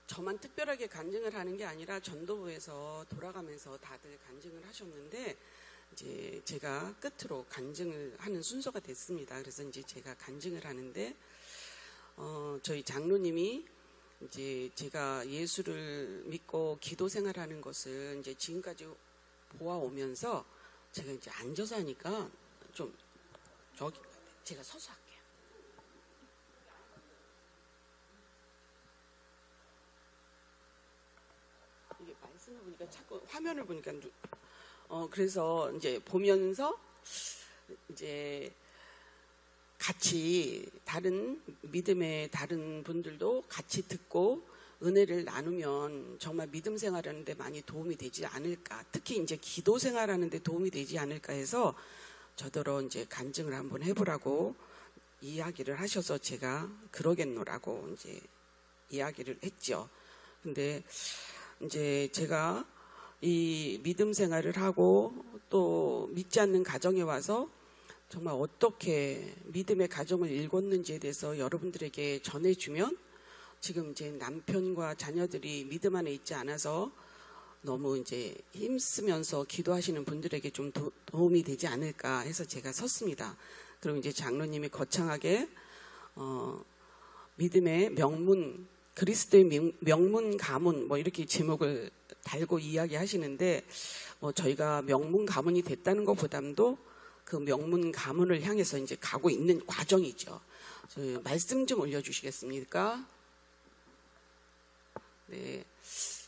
저만 특별하게 간증을 하는 게 아니라 전도부에서 돌아가면서 다들 간증을 하셨는데 이제 제가 끝으로 간증을 하는 순서가 됐습니다. 그래서 이제 제가 간증을 하는데 저희 장로님이 이제 제가 예수를 믿고 기도 생활하는 것을 이제 지금까지 보아오면서 제가 이제 앉아서 하니까 좀 저기 제가 서서 할게요. 이게 말씀을 보니까 자꾸 화면을 보니까 그래서 이제 보면서 이제 같이 다른 믿음의 다른 분들도 같이 듣고 은혜를 나누면 정말 믿음 생활하는 데 많이 도움이 되지 않을까, 특히 이제 기도 생활하는 데 도움이 되지 않을까 해서 저더러 이제 간증을 한번 해보라고 이야기를 하셔서 제가 그러겠노라고 이제 이야기를 했죠. 근데 이제 제가 이 믿음 생활을 하고 또 믿지 않는 가정에 와서 정말 어떻게 믿음의 가정을 읽었는지에 대해서 여러분들에게 전해주면 지금 이제 남편과 자녀들이 믿음 안에 있지 않아서 너무 이제 힘쓰면서 기도하시는 분들에게 좀 도움이 되지 않을까 해서 제가 섰습니다. 그리고 이제 장로님이 거창하게 믿음의 명문, 그리스도의 명문 가문 뭐 이렇게 제목을 달고 이야기하시는데 저희가 명문 가문이 됐다는 것보다도 그 명문 가문을 향해서 이제 가고 있는 과정이죠. 말씀 좀 올려주시겠습니까? 네,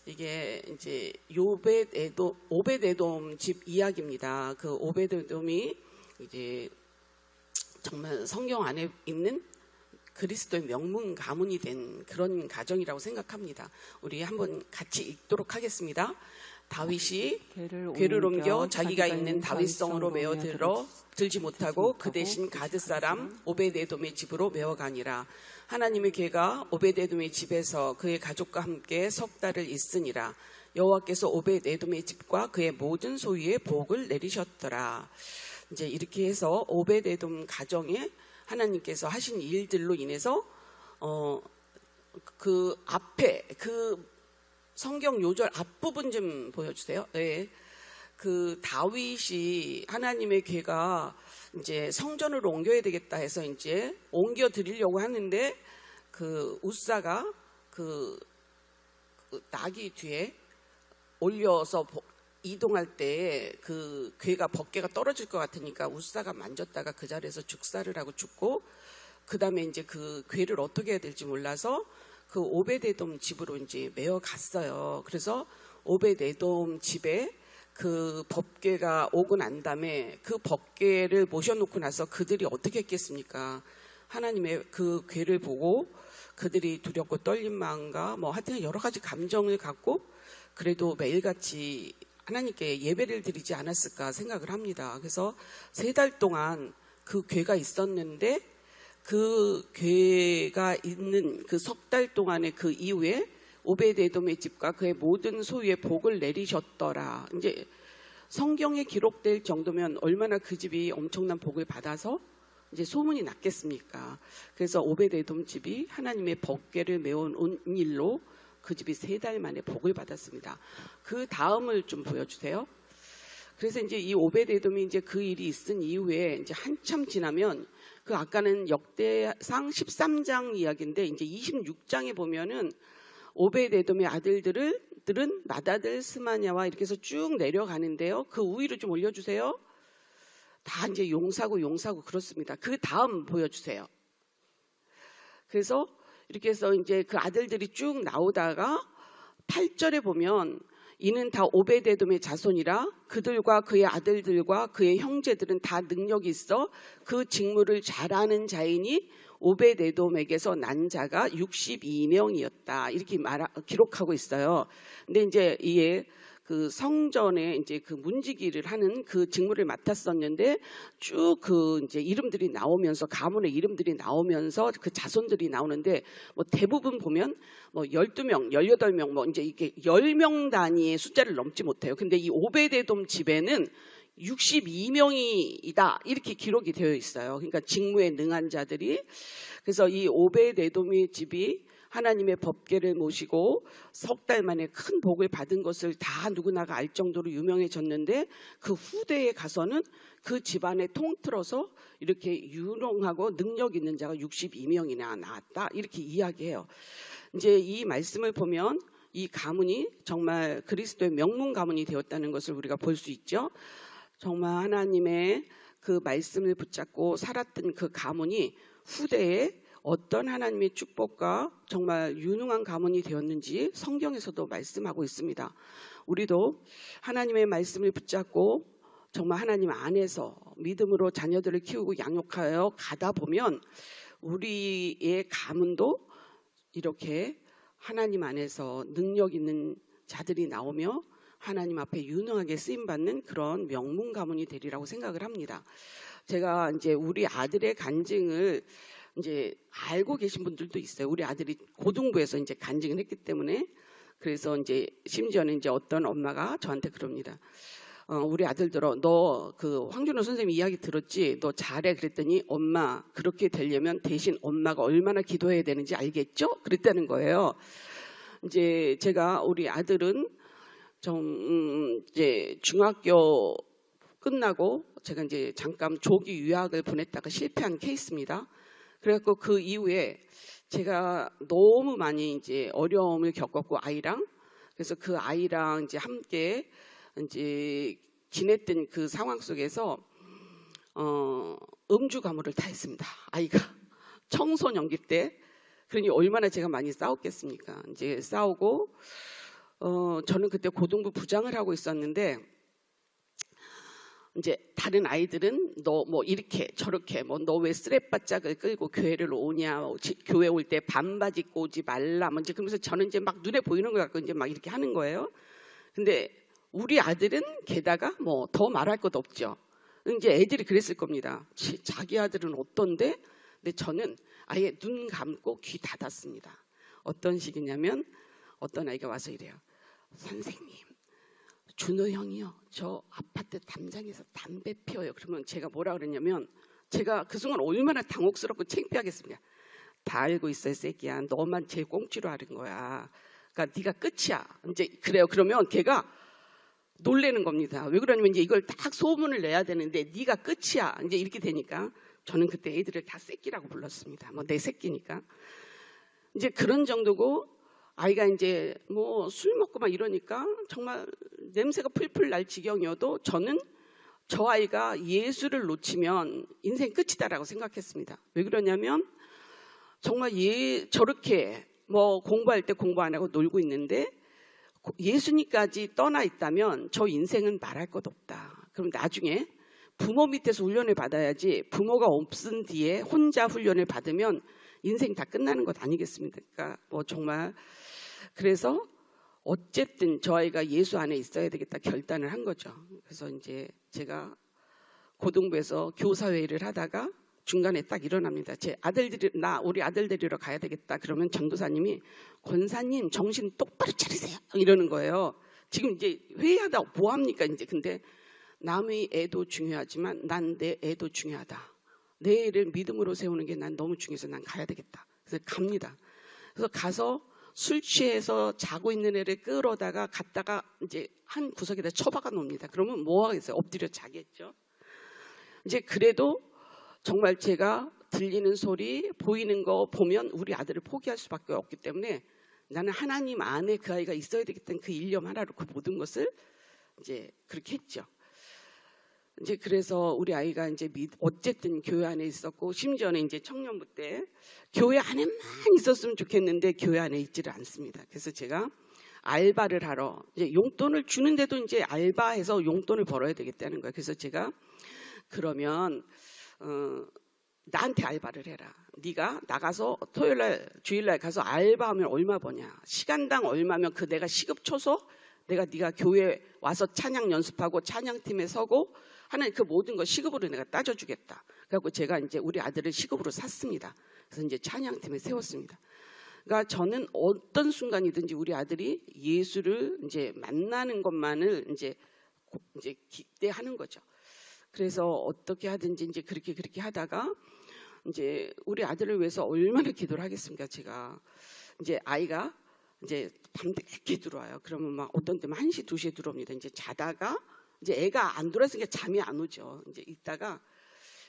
이게 이제 오벳에돔 집 이야기입니다. 그 오벳에돔이 이제 정말 성경 안에 있는 그리스도의 명문 가문이 된 그런 가정이라고 생각합니다. 우리 한번 같이 읽도록 하겠습니다. 다윗이 궤를 옮겨 자기가 있는 다윗성으로 메어들지 못하고 그 대신 가드 사람 오벳에돔의 집으로 메어가니라. 하나님의 궤가 오벳에돔의 집에서 그의 가족과 함께 석 달을 있으니라. 여호와께서 오벳에돔의 집과 그의 모든 소유에 복을 내리셨더라. 이제 이렇게 해서 오벳에돔 가정에 하나님께서 하신 일들로 인해서 그 앞에 그 성경 요절 앞부분 좀 보여주세요. 네. 그 다윗이 하나님의 궤가 이제 성전으로 옮겨야 되겠다 해서 이제 옮겨 드리려고 하는데 그 우사가 그 나귀 뒤에 올려서 이동할 때 그 궤가 벗개가 떨어질 것 같으니까 우사가 만졌다가 그 자리에서 죽사를 하고 죽고, 그 다음에 이제 그 궤를 어떻게 해야 될지 몰라서 그 오벳에돔 집으로 이제 메어 갔어요. 그래서 오벳에돔 집에 그 법궤가 오고 난 다음에 그 법궤를 모셔놓고 나서 그들이 어떻게 했겠습니까? 하나님의 그 궤를 보고 그들이 두렵고 떨린 마음과 뭐 하여튼 여러 가지 감정을 갖고 그래도 매일같이 하나님께 예배를 드리지 않았을까 생각을 합니다. 그래서 3달 동안 그 궤가 있었는데 그 궤가 있는 그 석 달 동안의 그 이후에 오벳에돔의 집과 그의 모든 소유에 복을 내리셨더라. 이제 성경에 기록될 정도면 얼마나 그 집이 엄청난 복을 받아서 이제 소문이 났겠습니까? 그래서 오벳에돔 집이 하나님의 법궤를 메온 일로 그 집이 3달 만에 복을 받았습니다. 그 다음을 좀 보여주세요. 그래서 이제 이 오벳에돔이 이제 그 일이 있은 이후에 이제 한참 지나면 그 아까는 역대상 13장 이야기인데 이제 26장에 보면은 오벳에돔의 아들들은 나다들, 스마냐와 이렇게 해서 쭉 내려가는데요. 그 우위로 좀 올려주세요. 다 이제 용사고 그렇습니다. 그 다음 보여주세요. 그래서 이렇게 해서 이제 그 아들들이 쭉 나오다가 8절에 보면 이는 다 오벳에돔의 자손이라 그들과 그의 아들들과 그의 형제들은 다 능력이 있어 그 직무를 잘하는 자이니 오벳에돔에게서 난 자가 62명이었다. 이렇게 기록하고 있어요. 근데 이제 이게 그 성전에 이제 그 문지기를 하는 그 직무를 맡았었는데 쭉 그 이제 이름들이 나오면서 가문의 이름들이 나오면서 그 자손들이 나오는데 뭐 대부분 보면 뭐 12명, 18명 뭐 이제 이게 10명 단위의 숫자를 넘지 못해요. 근데 이 오벳에돔 집에는 62명이다 이렇게 기록이 되어 있어요. 그러니까 직무에 능한 자들이. 그래서 이 오벳에돔의 집이 하나님의 법궤를 모시고 석 달 만에 큰 복을 받은 것을 다 누구나가 알 정도로 유명해졌는데, 그 후대에 가서는 그 집안에 통틀어서 이렇게 유능하고 능력 있는 자가 62명이나 나왔다 이렇게 이야기해요. 이제 이 말씀을 보면 이 가문이 정말 그리스도의 명문 가문이 되었다는 것을 우리가 볼 수 있죠. 정말 하나님의 그 말씀을 붙잡고 살았던 그 가문이 후대에 어떤 하나님의 축복과 정말 유능한 가문이 되었는지 성경에서도 말씀하고 있습니다. 우리도 하나님의 말씀을 붙잡고 정말 하나님 안에서 믿음으로 자녀들을 키우고 양육하여 가다 보면 우리의 가문도 이렇게 하나님 안에서 능력 있는 자들이 나오며 하나님 앞에 유능하게 쓰임받는 그런 명문 가문이 되리라고 생각을 합니다. 제가 이제 우리 아들의 간증을 이제 알고 계신 분들도 있어요. 우리 아들이 고등부에서 이제 간증을 했기 때문에. 그래서 이제 심지어는 이제 어떤 엄마가 저한테 그럽니다. 우리 아들들어, 너 그 황준호 선생님 이야기 들었지? 너 잘해. 그랬더니 엄마, 그렇게 되려면 대신 엄마가 얼마나 기도해야 되는지 알겠죠? 그랬다는 거예요. 이제 제가 우리 아들은 좀 이제 중학교 끝나고 제가 이제 잠깐 조기 유학을 보냈다가 실패한 케이스입니다. 그래갖고 그 이후에 제가 너무 많이 이제 어려움을 겪었고 아이랑, 그래서 그 아이랑 이제 함께 이제 지냈던 그 상황 속에서 음주 가물을 다 했습니다. 아이가 청소년기 때. 그러니 얼마나 제가 많이 싸웠겠습니까? 이제 싸우고 저는 그때 고등부 부장을 하고 있었는데, 이제 다른 아이들은 너 뭐 이렇게 저렇게 뭐 너 왜 쓰레바짝을 끌고 교회를 오냐, 교회 올 때 반바지 입고 오지 말라, 뭐 이제 그러면서 저는 이제 막 눈에 보이는 거 갖고 이제 막 이렇게 하는 거예요. 근데 우리 아들은 게다가 뭐 더 말할 것도 없죠. 이제 애들이 그랬을 겁니다. 자기 아들은 어떤데? 근데 저는 아예 눈 감고 귀 닫았습니다. 어떤 식이냐면 어떤 아이가 와서 이래요. 선생님, 준호 형이요, 저 아파트 담장에서 담배 피워요. 그러면 제가 뭐라 그랬냐면, 제가 그 순간 얼마나 당혹스럽고 창피하겠습니까? 다 알고 있어, 새끼야. 너만 제일 꽁치로 하는 거야. 그러니까 네가 끝이야. 이제 그래요. 그러면 걔가 놀래는 겁니다. 왜 그러냐면 이제 이걸 딱 소문을 내야 되는데 네가 끝이야. 이제 이렇게 되니까 저는 그때 애들을 다 새끼라고 불렀습니다. 뭐 내 새끼니까. 이제 그런 정도고, 아이가 이제 뭐 술 먹고 막 이러니까 정말 냄새가 풀풀 날 지경이어도 저는 저 아이가 예수를 놓치면 인생 끝이다라고 생각했습니다. 왜 그러냐면 정말 저렇게 뭐 공부할 때 공부 안 하고 놀고 있는데 예수님까지 떠나 있다면 저 인생은 말할 것 없다. 그럼 나중에 부모 밑에서 훈련을 받아야지, 부모가 없은 뒤에 혼자 훈련을 받으면 인생 다 끝나는 것 아니겠습니까? 그러니까 뭐 정말, 그래서 어쨌든 저 아이가 예수 안에 있어야 되겠다 결단을 한 거죠. 그래서 이제 제가 고등부에서 교사회의를 하다가 중간에 딱 일어납니다. 우리 아들 데리러 가야 되겠다. 그러면 전도사님이, 권사님 정신 똑바로 차리세요 이러는 거예요. 지금 이제 회의하다 뭐 합니까 이제. 근데 남의 애도 중요하지만 난 내 애도 중요하다. 내 애를 믿음으로 세우는 게 난 너무 중요해서 난 가야 되겠다. 그래서 갑니다. 그래서 가서 술 취해서 자고 있는 애를 끌어다가 갔다가 이제 한 구석에다 처박아 놓습니다. 그러면 뭐 하겠어요? 엎드려 자겠죠. 이제 그래도 정말 제가 들리는 소리, 보이는 거 보면 우리 아들을 포기할 수밖에 없기 때문에 나는 하나님 안에 그 아이가 있어야 되겠다는 그 일념 하나로 그 모든 것을 이제 그렇게 했죠. 이제 그래서 우리 아이가 이제 어쨌든 교회 안에 있었고, 심지어는 이제 청년부 때 교회 안에만 있었으면 좋겠는데 교회 안에 있지를 않습니다. 그래서 제가 알바를 하러, 이제 용돈을 주는데도 이제 알바해서 용돈을 벌어야 되겠다는 거예요. 그래서 제가 그러면 나한테 알바를 해라. 네가 나가서 토요일날 주일날 가서 알바하면 얼마 버냐, 시간당 얼마면 그 내가 시급 쳐서 네가 교회 와서 찬양 연습하고 찬양팀에 서고 하는 그 모든 거 시급으로 내가 따져주겠다. 그래갖고 제가 이제 우리 아들을 시급으로 샀습니다. 그래서 이제 찬양팀에 세웠습니다. 그러니까 저는 어떤 순간이든지 우리 아들이 예수를 이제 만나는 것만을 이제 이제 기대하는 거죠. 그래서 어떻게 하든지 이제 그렇게 하다가 이제 우리 아들을 위해서 얼마나 기도를 하겠습니까? 제가 이제 아이가 이제 밤늦게 들어와요. 그러면 막 어떤 때는 1시, 2시에 들어옵니다. 이제 자다가 이제 애가 안 들어왔으니까 잠이 안 오죠. 이제 있다가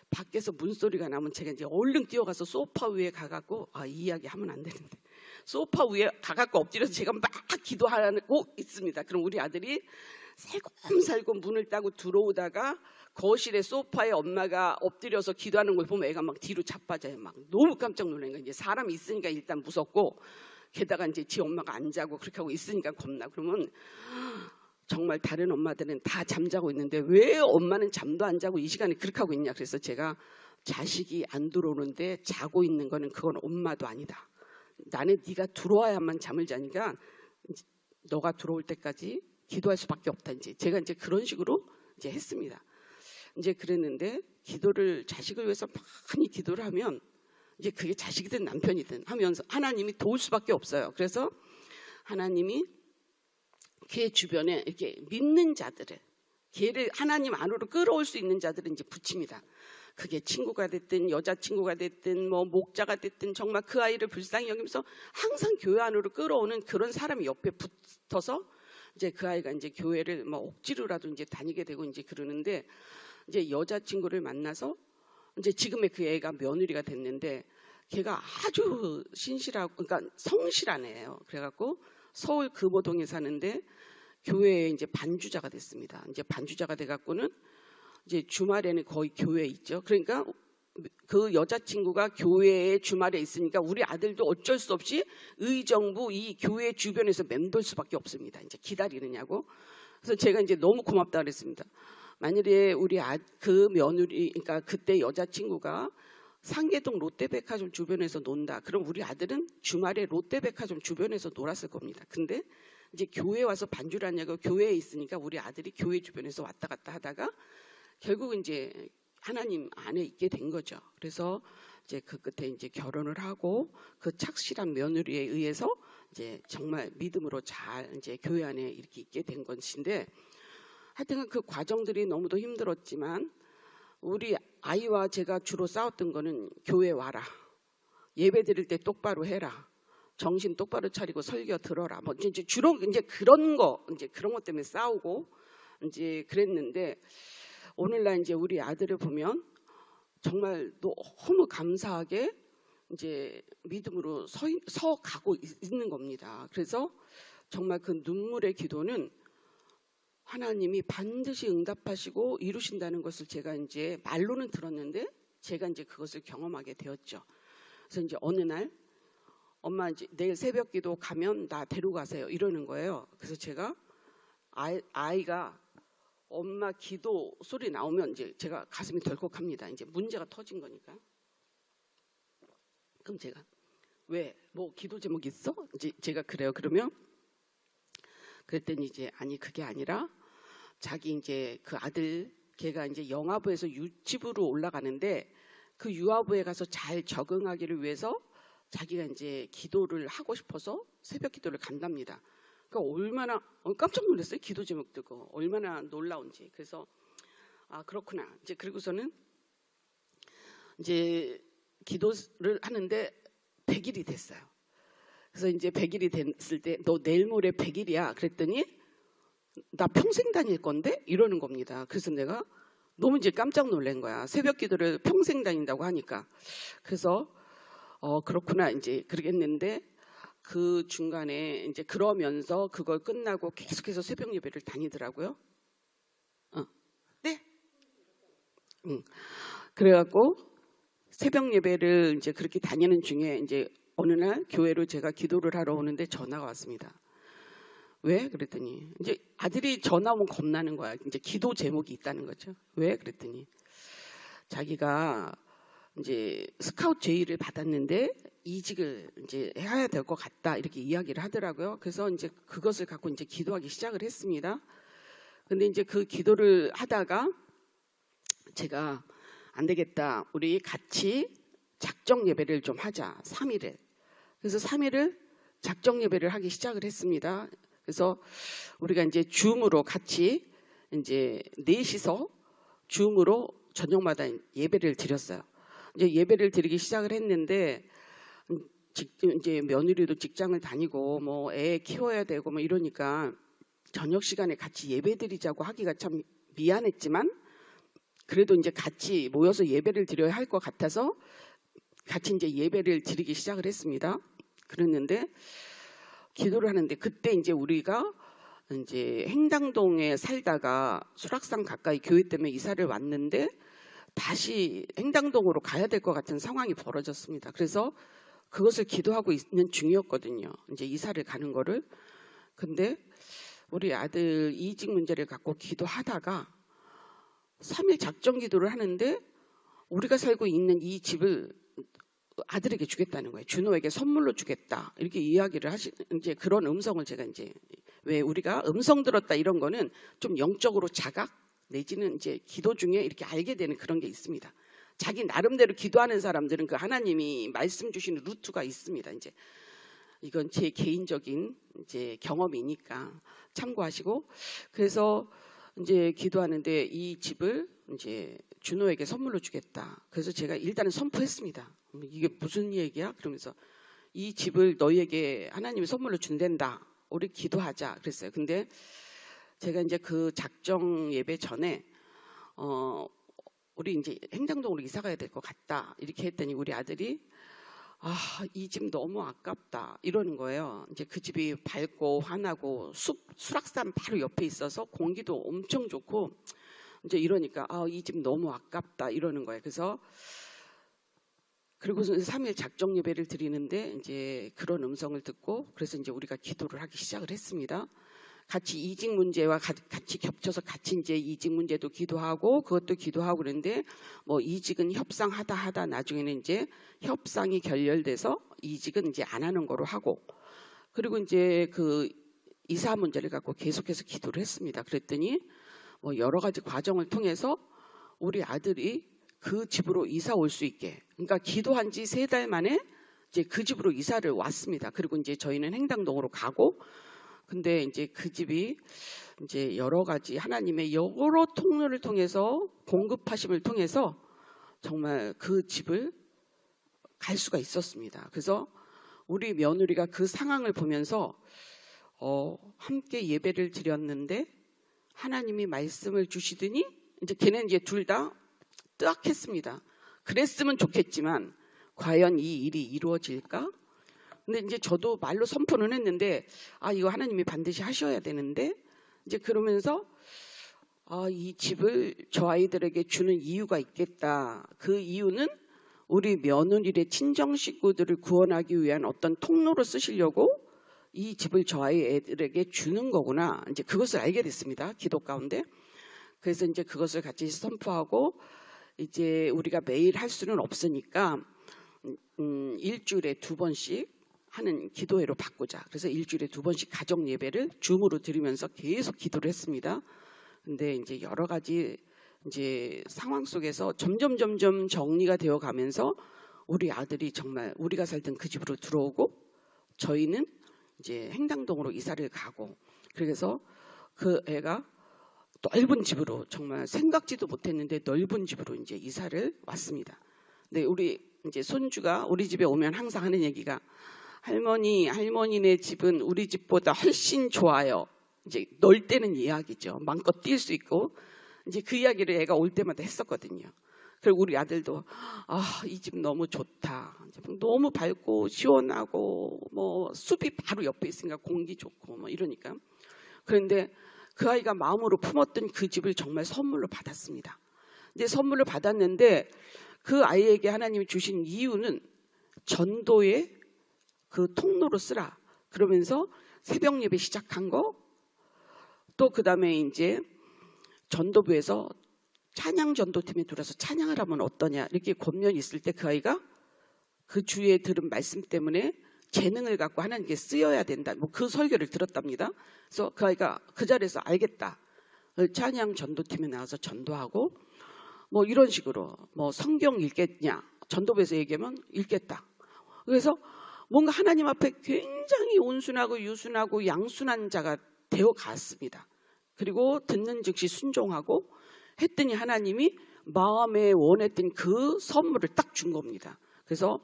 밖에서 문소리가 나면 제가 이제 얼른 뛰어가서 소파 위에 가갖고 이 이야기 하면 안 되는데 소파 위에 가갖고 엎드려서 제가 막 기도하고 있습니다. 그럼 우리 아들이 살금살금 문을 따고 들어오다가 거실에 소파에 엄마가 엎드려서 기도하는 걸 보면 애가 막 뒤로 자빠져요. 막 너무 깜짝 놀란 거예요. 이제 사람이 있으니까 일단 무섭고 게다가 이제 지 엄마가 안 자고 그렇게 하고 있으니까 겁나. 그러면 정말 다른 엄마들은 다 잠자고 있는데 왜 엄마는 잠도 안 자고 이 시간에 그렇게 하고 있냐. 그래서 제가 자식이 안 들어오는데 자고 있는 거는 그건 엄마도 아니다. 나는 네가 들어와야만 잠을 자니까 너가 들어올 때까지 기도할 수밖에 없다. 이제 제가 이제 그런 식으로 이제 했습니다. 이제 그랬는데 기도를 자식을 위해서 많이 기도를 하면 이제 그게 자식이든 남편이든 하면서 하나님이 도울 수밖에 없어요. 그래서 하나님이 걔 주변에 이렇게 믿는 자들을 걔를 하나님 안으로 끌어올 수 있는 자들을 이제 붙입니다. 그게 친구가 됐든 여자친구가 됐든 뭐 목자가 됐든 정말 그 아이를 불쌍히 여기면서 항상 교회 안으로 끌어오는 그런 사람이 옆에 붙어서 이제 그 아이가 이제 교회를 뭐 억지로라도 이제 다니게 되고 이제 그러는데 이제 여자친구를 만나서 이제 지금의 그 애가 며느리가 됐는데 걔가 아주 신실하고 그러니까 성실한 애예요. 그래갖고 서울 금호동에 사는데 교회에 이제 반주자가 됐습니다. 이제 반주자가 돼갖고는 이제 주말에는 거의 교회에 있죠. 그러니까 그 여자친구가 교회에 주말에 있으니까 우리 아들도 어쩔 수 없이 의정부 이 교회 주변에서 맴돌 수밖에 없습니다. 이제 기다리느냐고. 그래서 제가 이제 너무 고맙다 그랬습니다. 만일에 우리 그 며느리, 그러니까 그때 여자친구가 상계동 롯데백화점 주변에서 논다. 그럼 우리 아들은 주말에 롯데백화점 주변에서 놀았을 겁니다. 근데 이제 교회 와서 반주를 하냐고 교회에 있으니까 우리 아들이 교회 주변에서 왔다 갔다 하다가 결국 이제 하나님 안에 있게 된 거죠. 그래서 이제 그 끝에 이제 결혼을 하고 그 착실한 며느리에 의해서 이제 정말 믿음으로 잘 이제 교회 안에 이렇게 있게 된 것인데 하여튼 그 과정들이 너무도 힘들었지만 우리 아이와 제가 주로 싸웠던 거는 교회 와라. 예배 드릴 때 똑바로 해라. 정신 똑바로 차리고 설교 들어라. 뭐 이제 주로 이제 그런 거 이제 그런 것 때문에 싸우고 이제 그랬는데 오늘날 이제 우리 아들을 보면 정말 너무 감사하게 이제 믿음으로 서 가고 있는 겁니다. 그래서 정말 그 눈물의 기도는 하나님이 반드시 응답하시고 이루신다는 것을 제가 이제 말로는 들었는데 제가 이제 그것을 경험하게 되었죠. 그래서 이제 어느 날 엄마 이제 내일 새벽기도 가면 나 데려가세요 이러는 거예요. 그래서 제가 아이가 엄마 기도 소리 나오면 이제 제가 가슴이 덜컥합니다. 이제 문제가 터진 거니까. 그럼 제가 왜 뭐 기도 제목 있어? 이제 제가 그래요. 그러면 그랬더니 이제 아니 그게 아니라 자기 이제 그 아들 걔가 이제 영아부에서 유치부로 올라가는데 그 유아부에 가서 잘 적응하기를 위해서 자기가 이제 기도를 하고 싶어서 새벽 기도를 간답니다. 그러니까 얼마나 깜짝 놀랐어요. 기도 제목 듣고 얼마나 놀라운지. 그래서 아 그렇구나. 이제 그리고서는 이제 기도를 하는데 100일이 됐어요. 그래서 이제 100일이 됐을 때 너 내일 모레 100일이야. 그랬더니 나 평생 다닐 건데 이러는 겁니다. 그래서 내가 너무 이제 깜짝 놀란 거야. 새벽 기도를 평생 다닌다고 하니까. 그래서 그렇구나 이제 그러겠는데 그 중간에 이제 그러면서 그걸 끝나고 계속해서 새벽 예배를 다니더라고요. 네. 그래갖고 새벽 예배를 이제 그렇게 다니는 중에 이제 어느 날 교회로 제가 기도를 하러 오는데 전화가 왔습니다. 왜? 그랬더니 이제 아들이 전화 오면 겁나는 거야. 이제 기도 제목이 있다는 거죠. 왜? 그랬더니 자기가 이제 스카우트 제의를 받았는데 이직을 이제 해야 될 것 같다 이렇게 이야기를 하더라고요. 그래서 이제 그것을 갖고 이제 기도하기 시작을 했습니다. 근데 이제 그 기도를 하다가 제가 안 되겠다. 우리 같이 작정 예배를 좀 하자. 3일을. 그래서 3일을 작정 예배를 하기 시작을 했습니다. 그래서 우리가 이제 줌으로 같이 이제 넷이서 줌으로 저녁마다 예배를 드렸어요. 이제 예배를 드리기 시작을 했는데 이제 며느리도 직장을 다니고 뭐 애 키워야 되고 뭐 이러니까 저녁 시간에 같이 예배 드리자고 하기가 참 미안했지만 그래도 이제 같이 모여서 예배를 드려야 할 것 같아서 같이 이제 예배를 드리기 시작을 했습니다. 그랬는데 기도를 하는데 그때 이제 우리가 이제 행당동에 살다가 수락산 가까이 교회 때문에 이사를 왔는데 다시 행당동으로 가야 될 것 같은 상황이 벌어졌습니다. 그래서 그것을 기도하고 있는 중이었거든요. 이제 이사를 가는 거를. 근데 우리 아들 이직 문제를 갖고 기도하다가 3일 작정 기도를 하는데 우리가 살고 있는 이 집을 아들에게 주겠다는 거예요. 준호에게 선물로 주겠다. 이렇게 이야기를 이제 그런 음성을 제가 이제 왜 우리가 음성 들었다 이런 거는 좀 영적으로 자각 내지는 이제 기도 중에 이렇게 알게 되는 그런 게 있습니다. 자기 나름대로 기도하는 사람들은 그 하나님이 말씀 주시는 루트가 있습니다. 이제 이건 제 개인적인 이제 경험이니까 참고하시고 그래서 이제 기도하는데 이 집을 이제 준호에게 선물로 주겠다. 그래서 제가 일단은 선포했습니다. 이게 무슨 얘기야? 그러면서 이 집을 너희에게 하나님이 선물로 준댄다. 우리 기도하자. 그랬어요. 근데 제가 이제 그 작정 예배 전에 우리 이제 행정동으로 이사 가야 될 것 같다. 이렇게 했더니 우리 아들이 이 집 너무 아깝다. 이러는 거예요. 이제 그 집이 밝고 환하고 수락산 바로 옆에 있어서 공기도 엄청 좋고 이제 이러니까 이 집 너무 아깝다. 이러는 거예요. 그래서 그리고 3일 작정 예배를 드리는데 이제 그런 음성을 듣고 그래서 이제 우리가 기도를 하기 시작을 했습니다. 같이 이직 문제와 같이 겹쳐서 같이 이제 이직 문제도 기도하고 그것도 기도하고 그랬는데 뭐 이직은 협상하다 나중에는 이제 협상이 결렬돼서 이직은 이제 안 하는 거로 하고 그리고 이제 그 이사 문제를 갖고 계속해서 기도를 했습니다. 그랬더니 뭐 여러 가지 과정을 통해서 우리 아들이 그 집으로 이사 올 수 있게 그러니까 기도한 지 3달 만에 이제 그 집으로 이사를 왔습니다. 그리고 이제 저희는 행당동으로 가고 근데 이제 그 집이 이제 여러 가지 하나님의 여러 통로를 통해서 공급하심을 통해서 정말 그 집을 갈 수가 있었습니다. 그래서 우리 며느리가 그 상황을 보면서 함께 예배를 드렸는데 하나님이 말씀을 주시더니 이제 걔는 이제 둘 다 뜨악했습니다. 그랬으면 좋겠지만 과연 이 일이 이루어질까? 근데 이제 저도 말로 선포는 했는데 이거 하나님이 반드시 하셔야 되는데 이제 그러면서 이 집을 저 아이들에게 주는 이유가 있겠다. 그 이유는 우리 며느리의 친정 식구들을 구원하기 위한 어떤 통로로 쓰시려고 이 집을 저 아이들에게 주는 거구나. 이제 그것을 알게 됐습니다. 기도 가운데. 그래서 이제 그것을 같이 선포하고 이제 우리가 매일 할 수는 없으니까 일주일에 2번씩 하는 기도회로 바꾸자. 그래서 일주일에 2번씩 가정 예배를 줌으로 드리면서 계속 기도를 했습니다. 근데 이제 여러 가지 이제 상황 속에서 점점 정리가 되어 가면서 우리 아들이 정말 우리가 살던 그 집으로 들어오고 저희는 이제 행당동으로 이사를 가고 그래서 그 애가 넓은 집으로 정말 생각지도 못했는데 넓은 집으로 이제 이사를 왔습니다. 근데 우리 이제 손주가 우리 집에 오면 항상 하는 얘기가 할머니네 집은 우리 집보다 훨씬 좋아요. 이제 놀 때는 이야기죠. 마음껏 뛸 수 있고 이제 그 이야기를 애가 올 때마다 했었거든요. 그리고 우리 아들도 이 집 너무 좋다. 너무 밝고 시원하고 뭐 숲이 바로 옆에 있으니까 공기 좋고 뭐 이러니까 그런데 그 아이가 마음으로 품었던 그 집을 정말 선물로 받았습니다. 근데 선물로 받았는데 그 아이에게 하나님이 주신 이유는 전도의 그 통로로 쓰라. 그러면서 새벽 예배 시작한 거, 또 그 다음에 이제 전도부에서 찬양 전도팀에 들어서 찬양을 하면 어떠냐 이렇게 권면이 있을 때 그 아이가 그 주위에 들은 말씀 때문에 재능을 갖고 하나님께 쓰여야 된다. 뭐 그 설교를 들었답니다. 그래서 그 아이가 그 자리에서 알겠다. 찬양 전도팀에 나와서 전도하고 뭐 이런 식으로 뭐 성경 읽겠냐. 전도부에서 얘기하면 읽겠다. 그래서 뭔가 하나님 앞에 굉장히 온순하고 유순하고 양순한 자가 되어 갔습니다. 그리고 듣는 즉시 순종하고 했더니 하나님이 마음에 원했던 그 선물을 딱 준 겁니다. 그래서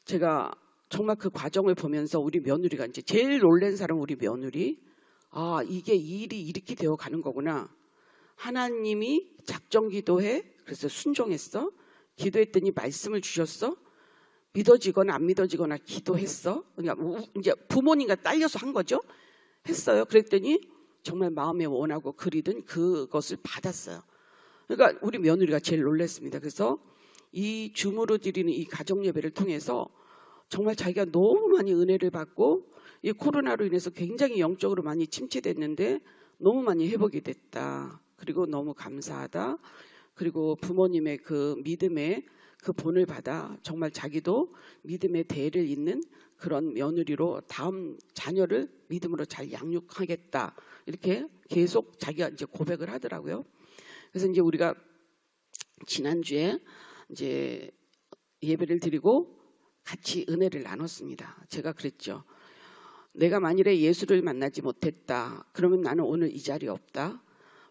제가 정말 그 과정을 보면서 우리 며느리가 이제 제일 놀란 사람은 우리 며느리. 아, 이게 일이 이렇게 되어 가는 거구나. 하나님이 작정 기도해. 그래서 순종했어. 기도했더니 말씀을 주셨어. 믿어지거나 안 믿어지거나 기도했어. 그러니까 이제 부모님과 딸려서 한 거죠. 했어요. 그랬더니 정말 마음에 원하고 그리던 그것을 받았어요. 그러니까 우리 며느리가 제일 놀랐습니다. 그래서 이 줌으로 드리는 이 가정 예배를 통해서 정말 자기가 너무 많이 은혜를 받고 이 코로나로 인해서 굉장히 영적으로 많이 침체됐는데 너무 많이 회복이 됐다. 그리고 너무 감사하다. 그리고 부모님의 그 믿음의 그 본을 받아 정말 자기도 믿음의 대를 잇는 그런 며느리로 다음 자녀를 믿음으로 잘 양육하겠다. 이렇게 계속 자기가 이제 고백을 하더라고요. 그래서 이제 우리가 지난주에 이제 예배를 드리고 같이 은혜를 나눴습니다. 제가 그랬죠. 내가 만일에 예수를 만나지 못했다. 그러면 나는 오늘 이 자리에 없다.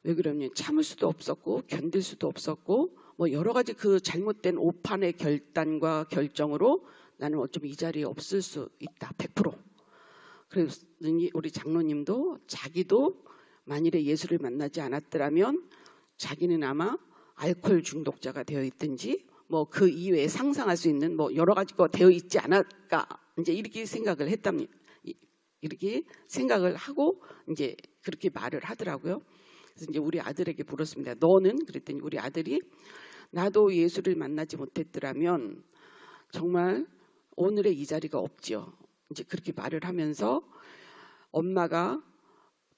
왜 그러냐면 참을 수도 없었고 견딜 수도 없었고 뭐 여러 가지 그 잘못된 오판의 결단과 결정으로 나는 어쩌면 이 자리에 없을 수 있다. 100%. 그래서 우리 장로님도 자기도 만일에 예수를 만나지 않았더라면 자기는 아마 알코올 중독자가 되어 있든지 뭐 그 이외에 상상할 수 있는 뭐 여러 가지가 되어 있지 않을까 이제 이렇게 생각을 했답니다. 이렇게 생각을 하고 이제 그렇게 말을 하더라고요. 그래서 이제 우리 아들에게 물었습니다. 너는? 그랬더니 우리 아들이 나도 예수를 만나지 못했더라면 정말 오늘의 이 자리가 없죠. 이제 그렇게 말을 하면서 엄마가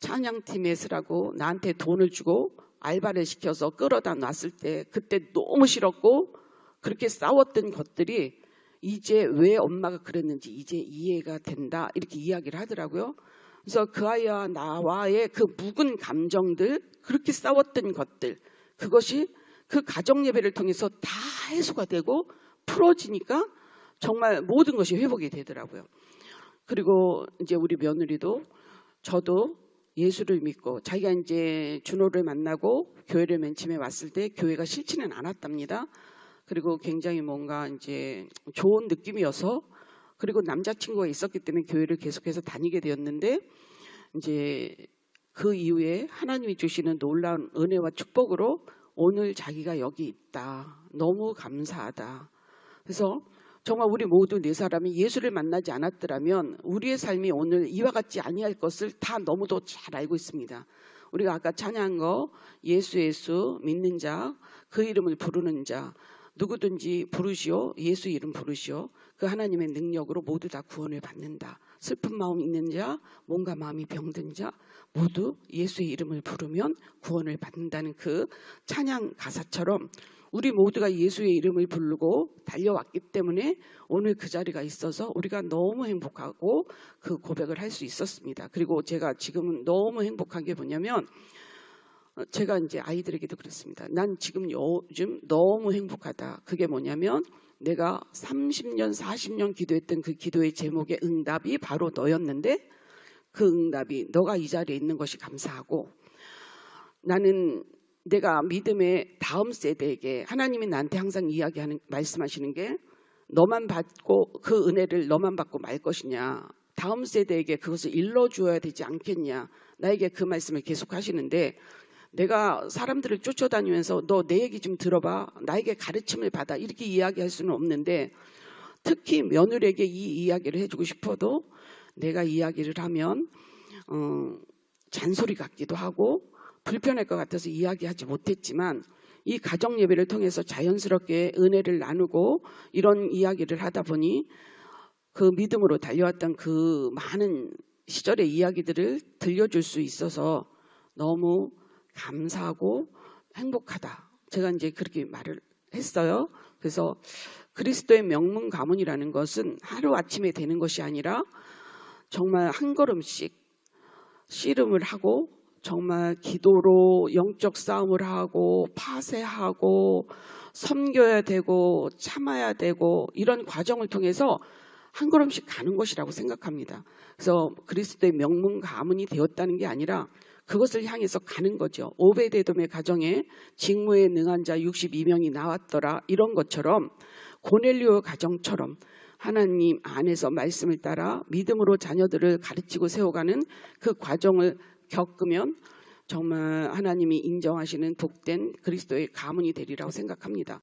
찬양팀에 쓰라고 나한테 돈을 주고 알바를 시켜서 끌어다 놨을 때 그때 너무 싫었고 그렇게 싸웠던 것들이 이제 왜 엄마가 그랬는지 이제 이해가 된다 이렇게 이야기를 하더라고요. 그래서 그 아이와 나와의 그 묵은 감정들 그렇게 싸웠던 것들 그것이 그 가정 예배를 통해서 다 해소가 되고 풀어지니까 정말 모든 것이 회복이 되더라고요. 그리고 이제 우리 며느리도 저도 예수를 믿고 자기가 이제 준호를 만나고 교회를 맨 처음에 왔을 때 교회가 싫지는 않았답니다. 그리고 굉장히 뭔가 이제 좋은 느낌이어서 그리고 남자친구가 있었기 때문에 교회를 계속해서 다니게 되었는데 이제 그 이후에 하나님이 주시는 놀라운 은혜와 축복으로 오늘 자기가 여기 있다. 너무 감사하다. 그래서 정말 우리 모두 네 사람이 예수를 만나지 않았더라면 우리의 삶이 오늘 이와 같지 아니할 것을 다 너무도 잘 알고 있습니다. 우리가 아까 찬양한 거 예수 예수 믿는 자 그 이름을 부르는 자 누구든지 부르시오 예수 이름 부르시오 그 하나님의 능력으로 모두 다 구원을 받는다. 슬픈 마음 있는 자 몸과 마음이 병든 자 모두 예수의 이름을 부르면 구원을 받는다는 그 찬양 가사처럼 우리 모두가 예수의 이름을 부르고 달려왔기 때문에 오늘 그 자리가 있어서 우리가 너무 행복하고 그 고백을 할 수 있었습니다. 그리고 제가 지금은 너무 행복한 게 뭐냐면 제가 이제 아이들에게도 그랬습니다. 난 지금 요즘 너무 행복하다. 그게 뭐냐면 내가 30년 40년 기도했던 그 기도의 제목의 응답이 바로 너였는데 그 응답이 너가 이 자리에 있는 것이 감사하고 나는 내가 믿음의 다음 세대에게 하나님이 나한테 항상 이야기하는 말씀하시는 게 너만 받고 그 은혜를 너만 받고 말 것이냐 다음 세대에게 그것을 일러주어야 되지 않겠냐 나에게 그 말씀을 계속 하시는데 내가 사람들을 쫓아다니면서 너 내 얘기 좀 들어봐 나에게 가르침을 받아 이렇게 이야기할 수는 없는데 특히 며느리에게 이 이야기를 해주고 싶어도 내가 이야기를 하면 잔소리 같기도 하고 불편할 것 같아서 이야기하지 못했지만 이 가정 예배를 통해서 자연스럽게 은혜를 나누고 이런 이야기를 하다 보니 그 믿음으로 달려왔던 그 많은 시절의 이야기들을 들려줄 수 있어서 너무 감사하고 행복하다. 제가 이제 그렇게 말을 했어요. 그래서 그리스도의 명문 가문이라는 것은 하루아침에 되는 것이 아니라 정말 한 걸음씩 씨름을 하고 정말 기도로 영적 싸움을 하고 파쇄하고 섬겨야 되고 참아야 되고 이런 과정을 통해서 한 걸음씩 가는 것이라고 생각합니다. 그래서 그리스도의 명문 가문이 되었다는 게 아니라 그것을 향해서 가는 거죠. 오베데돔의 가정에 직무에 능한 자 62명이 나왔더라. 이런 것처럼 고넬료 가정처럼 하나님 안에서 말씀을 따라 믿음으로 자녀들을 가르치고 세워가는 그 과정을 겪으면 정말 하나님이 인정하시는 복된 그리스도의 가문이 되리라고 생각합니다.